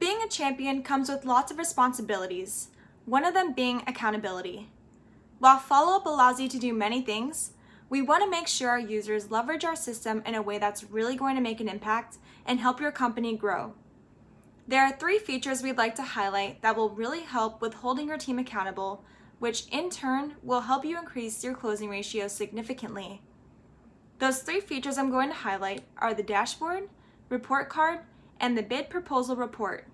Being a champion comes with lots of responsibilities, one of them being accountability. While follow-up allows you to do many things, we want to make sure our users leverage our system in a way that's really going to make an impact and help your company grow. There are 3 features we'd like to highlight that will really help with holding your team accountable, which in turn will help you increase your closing ratio significantly. Those 3 features I'm going to highlight are the dashboard, report card, and the bid proposal report.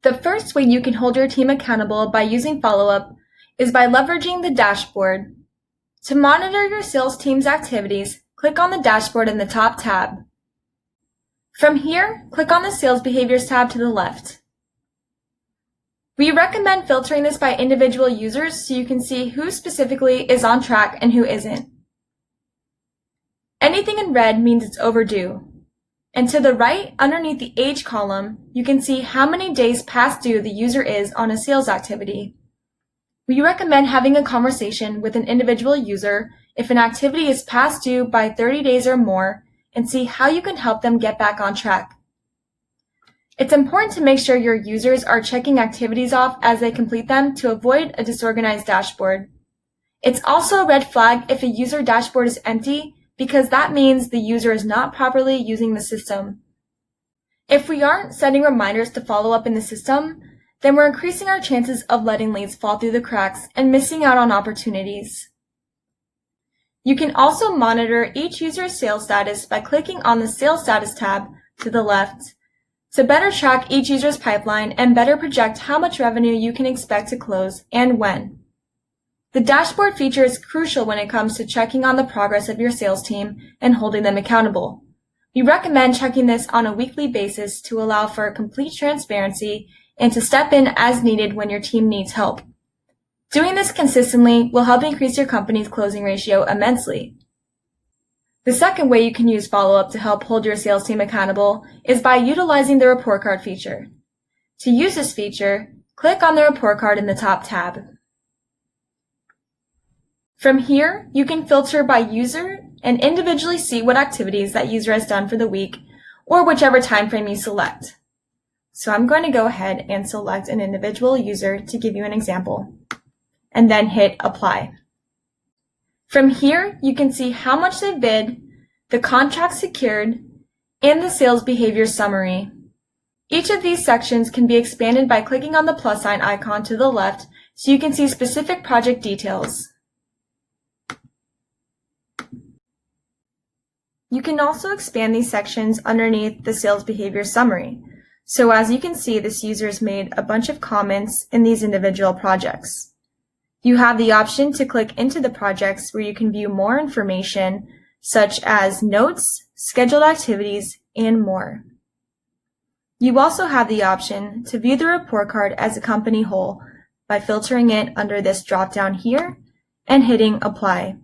The first way you can hold your team accountable by using follow-up is by leveraging the dashboard. To monitor your sales team's activities, click on the dashboard in the top tab. From here, click on the Sales Behaviors tab to the left. We recommend filtering this by individual users so you can see who specifically is on track and who isn't. Anything in red means it's overdue. And to the right, underneath the age column, you can see how many days past due the user is on a sales activity. We recommend having a conversation with an individual user if an activity is past due by 30 days or more and see how you can help them get back on track. It's important to make sure your users are checking activities off as they complete them to avoid a disorganized dashboard. It's also a red flag if a user dashboard is empty because that means the user is not properly using the system. If we aren't setting reminders to follow up in the system, then we're increasing our chances of letting leads fall through the cracks and missing out on opportunities. You can also monitor each user's sales status by clicking on the Sales Status tab to the left to better track each user's pipeline and better project how much revenue you can expect to close and when. The dashboard feature is crucial when it comes to checking on the progress of your sales team and holding them accountable. We recommend checking this on a weekly basis to allow for complete transparency and to step in as needed when your team needs help. Doing this consistently will help increase your company's closing ratio immensely. The second way you can use follow-up to help hold your sales team accountable is by utilizing the report card feature. To use this feature, click on the report card in the top tab. From here, you can filter by user and individually see what activities that user has done for the week or whichever time frame you select. So I'm going to go ahead and select an individual user to give you an example, and then hit Apply. From here, you can see how much they bid, the contract secured, and the sales behavior summary. Each of these sections can be expanded by clicking on the plus sign icon to the left so you can see specific project details. You can also expand these sections underneath the sales behavior summary. So as you can see, this user has made a bunch of comments in these individual projects. You have the option to click into the projects where you can view more information such as notes, scheduled activities, and more. You also have the option to view the report card as a company whole by filtering it under this drop-down here and hitting Apply.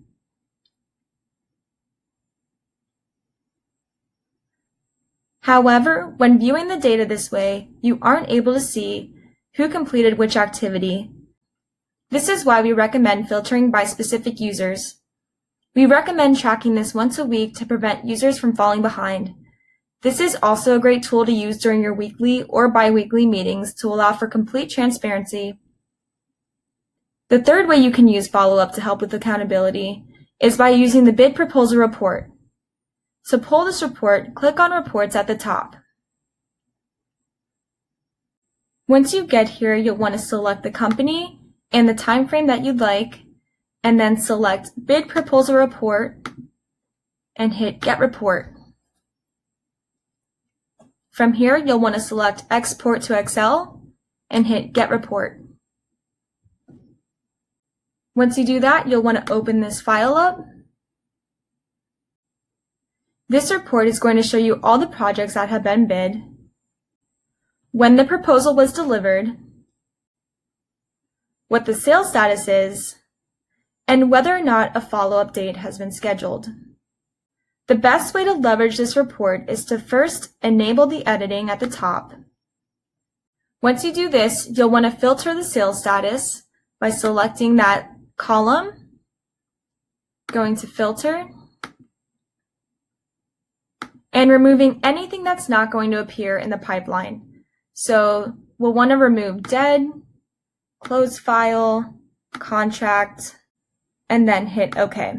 However, when viewing the data this way, you aren't able to see who completed which activity. This is why we recommend filtering by specific users. We recommend tracking this once a week to prevent users from falling behind. This is also a great tool to use during your weekly or bi-weekly meetings to allow for complete transparency. The third way you can use follow-up to help with accountability is by using the bid proposal report. To pull this report, click on Reports at the top. Once you get here, you'll want to select the company and the time frame that you'd like, and then select Bid Proposal Report and hit Get Report. From here, you'll want to select Export to Excel and hit Get Report. Once you do that, you'll want to open this file up. This report is going to show you all the projects that have been bid, when the proposal was delivered, what the sales status is, and whether or not a follow-up date has been scheduled. The best way to leverage this report is to first enable the editing at the top. Once you do this, you'll want to filter the sales status by selecting that column, going to Filter, and removing anything that's not going to appear in the pipeline. So we'll want to remove dead, close file, contract, and then hit OK.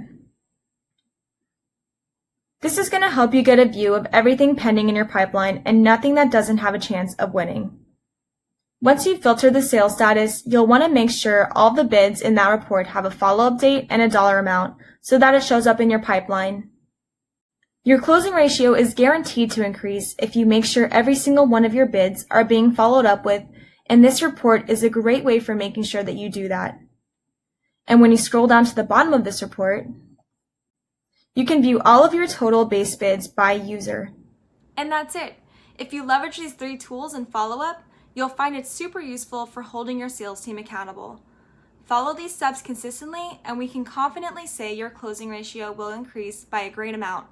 This is going to help you get a view of everything pending in your pipeline and nothing that doesn't have a chance of winning. Once you filter the sales status, you'll want to make sure all the bids in that report have a follow-up date and a dollar amount so that it shows up in your pipeline. Your closing ratio is guaranteed to increase if you make sure every single one of your bids are being followed up with, and this report is a great way for making sure that you do that. And when you scroll down to the bottom of this report, you can view all of your total base bids by user. And that's it. If you leverage these 3 tools in follow-up, you'll find it super useful for holding your sales team accountable. Follow these steps consistently, and we can confidently say your closing ratio will increase by a great amount.